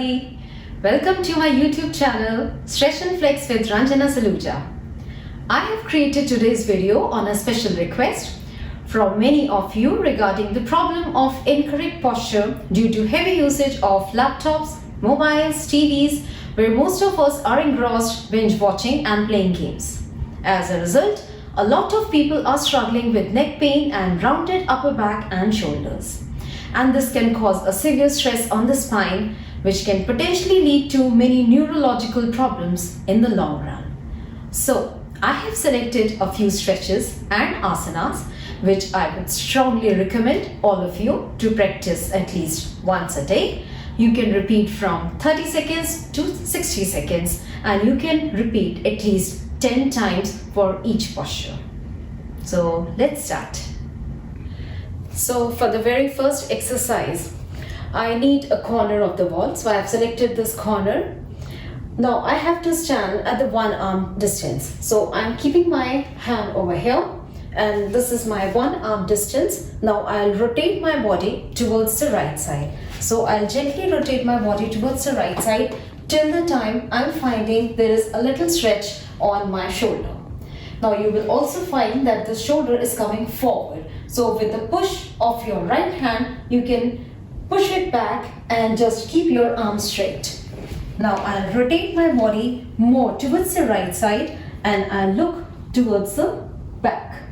everybody. Welcome to my YouTube channel Stretch and Flex with Ranjana Saluja. I have created today's video on a special request from many of you regarding the problem of incorrect posture due to heavy usage of laptops, mobiles, TVs, where most of us are engrossed binge watching and playing games. As a result, a lot of people are struggling with neck pain and rounded upper back and shoulders. And this can cause a severe stress on the spine, which can potentially lead to many neurological problems in the long run. So, I have selected a few stretches and asanas which I would strongly recommend all of you to practice at least once a day. You can repeat from 30 seconds to 60 seconds and you can repeat at least 10 times for each posture. So, let's start. So for the very first exercise, I need a corner of the wall. So I have selected this corner. Now I have to stand at the one arm distance. So I'm keeping my hand over here and this is my one arm distance. Now I'll rotate my body towards the right side. So I'll gently rotate my body towards the right side till the time I'm finding there is a little stretch on my shoulder. Now you will also find that the shoulder is coming forward. So with the push of your right hand, you can push it back and just keep your arms straight. Now I'll rotate my body more towards the right side and I'll look towards the back.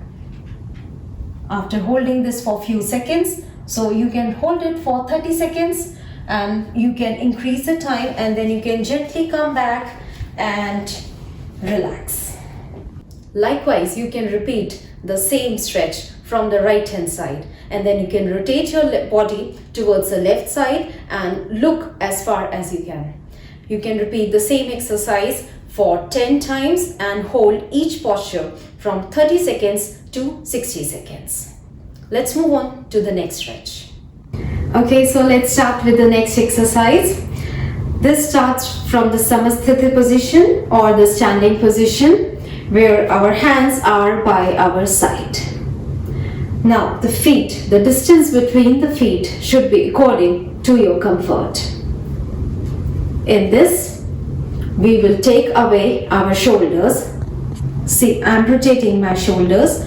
After holding this for a few seconds, so you can hold it for 30 seconds and you can increase the time and then you can gently come back and relax. Likewise, you can repeat the same stretch from the right hand side and then you can rotate your body towards the left side and look as far as you can. You can repeat the same exercise for 10 times and hold each posture from 30 seconds to 60 seconds. Let's move on to the next stretch. Okay, so let's start with the next exercise. This starts from the Samasthiti position or the standing position where our hands are by our side. Now the feet, the distance between the feet should be according to your comfort. In this, we will take away our shoulders. See, I'm rotating my shoulders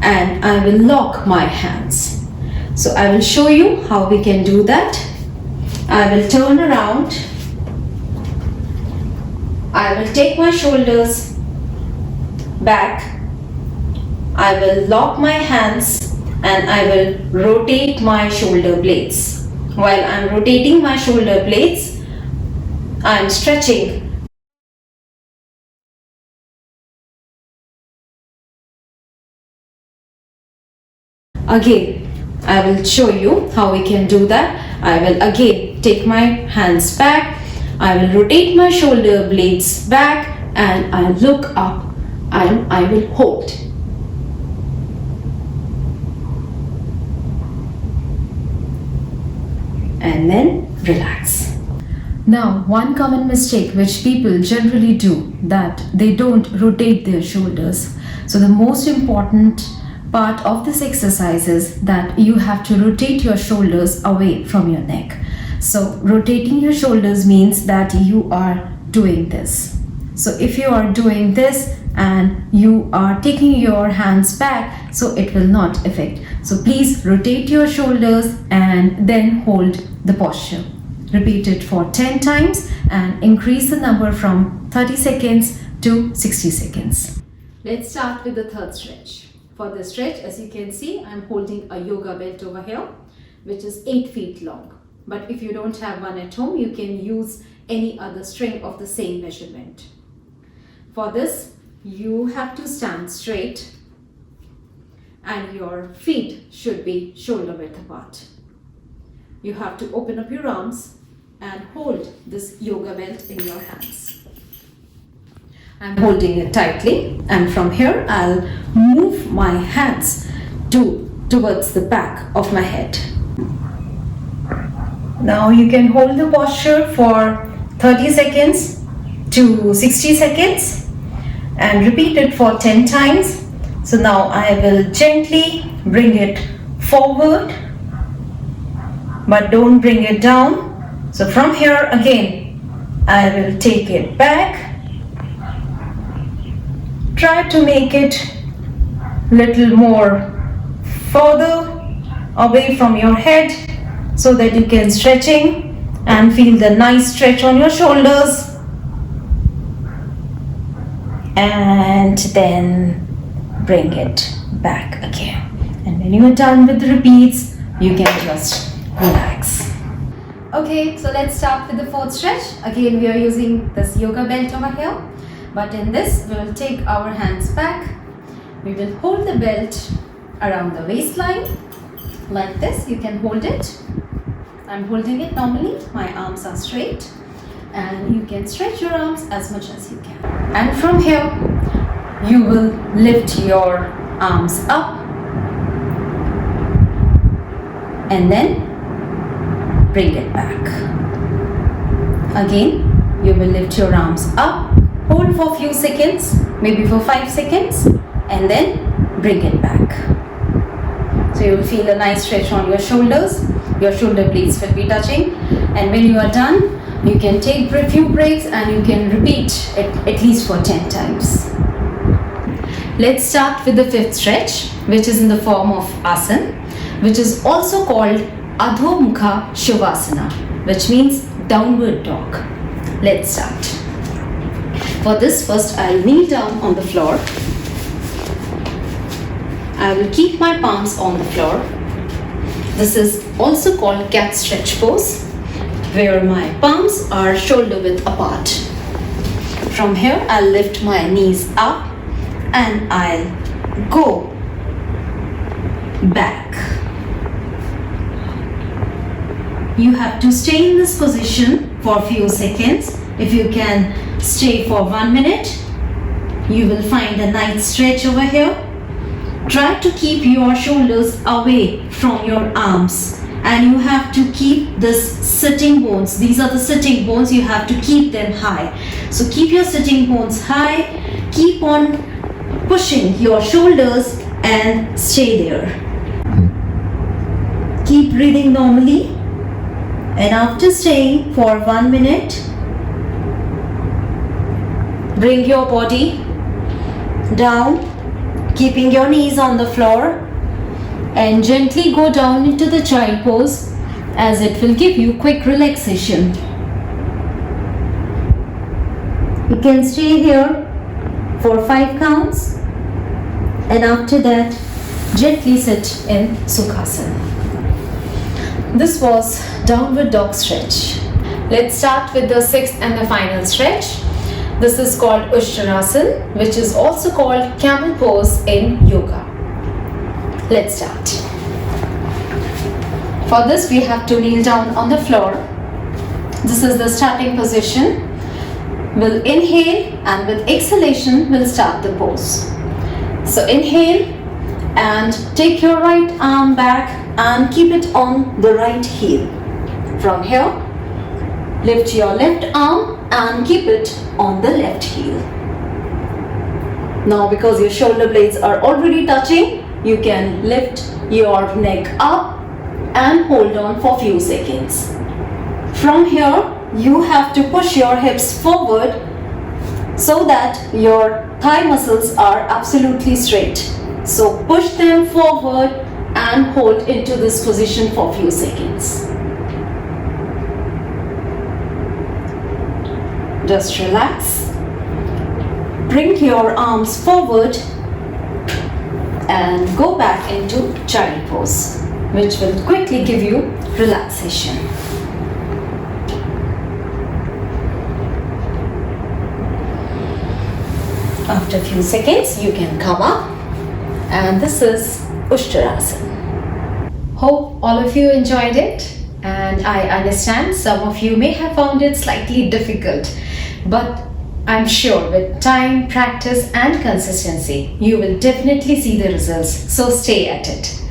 and I will lock my hands. So I will show you how we can do that. I will turn around. I will take my shoulders back. I will lock my hands and I will rotate my shoulder blades. While I'm rotating my shoulder blades, I'm stretching. Again, I will show you how we can do that. I will again take my hands back. I will rotate my shoulder blades back and I look up and I will hold. And then relax. Now, one common mistake which people generally do, that they don't rotate their shoulders. So the most important part of this exercise is that you have to rotate your shoulders away from your neck. So rotating your shoulders means that you are doing this. So if you are doing this and you are taking your hands back, so it will not affect. So please rotate your shoulders and then hold the posture. Repeat it for 10 times and increase the number from 30 seconds to 60 seconds. Let's start with the third stretch. For the stretch, as you can see, I'm holding a yoga belt over here, which is 8 feet long. But if you don't have one at home, you can use any other string of the same measurement. For this, you have to stand straight and your feet should be shoulder width apart. You have to open up your arms and hold this yoga belt in your hands. I'm holding it tightly and from here I'll move my hands towards the back of my head. Now you can hold the posture for 30 seconds to 60 seconds and repeat it for 10 times. So now I will gently bring it forward, but don't bring it down. So from here again, I will take it back. Try to make it little more further away from your head so that you can stretching and feel the nice stretch on your shoulders. And then bring it back again. And when you are done with the repeats, you can just relax. Okay, so let's start with the fourth stretch. Again, we are using this yoga belt over here. But in this, we will take our hands back. We will hold the belt around the waistline. Like this, you can hold it. I'm holding it normally. My arms are straight. And you can stretch your arms as much as you can. And from here, you will lift your arms up. And then bring it back. Again, you will lift your arms up, hold for a few seconds, maybe for 5 seconds, and then bring it back. So you will feel a nice stretch on your shoulders. Your shoulder blades will be touching. And when you are done, you can take a few breaks and you can repeat it at least for 10 times. Let's start with the fifth stretch, which is in the form of asana, which is also called Adho Mukha Shavasana, which means downward dog. Let's start. For this, first I'll kneel down on the floor. I will keep my palms on the floor. This is also called cat stretch pose, where my palms are shoulder width apart. From here, I'll lift my knees up and I'll go back. You have to stay in this position for a few seconds. If you can stay for 1 minute, you will find a nice stretch over here. Try to keep your shoulders away from your arms, and you have to keep this sitting bones. These are the sitting bones. You have to keep them high. So keep your sitting bones high. Keep on pushing your shoulders and stay there. Keep breathing normally. And after staying for 1 minute, bring your body down, keeping your knees on the floor, and gently go down into the child pose, as it will give you quick relaxation. You can stay here for 5 counts, and after that, gently sit in Sukhasana. This was downward dog stretch. Let's start with the sixth and the final stretch. This is called Ushtrasana, which is also called camel pose in yoga. Let's start. For this, we have to kneel down on the floor. This is the starting position. We'll inhale, and with exhalation, we'll start the pose. So inhale and take your right arm back and keep it on the right heel. From here, lift your left arm and keep it on the left heel. Now, because your shoulder blades are already touching, you can lift your neck up and hold on for a few seconds. From here, you have to push your hips forward so that your thigh muscles are absolutely straight. So push them forward and hold into this position for a few seconds. Just relax. Bring your arms forward and go back into child pose, which will quickly give you relaxation. After a few seconds, you can come up, and this is Ushtrasana. Hope all of you enjoyed it, and I understand some of you may have found it slightly difficult, but I'm sure with time, practice and consistency, you will definitely see the results, so stay at it.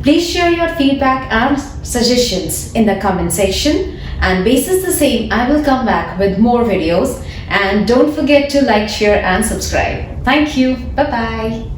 Please share your feedback and suggestions in the comment section, and basis the same, I will come back with more videos, and don't forget to like, share and subscribe. Thank you. Bye-bye.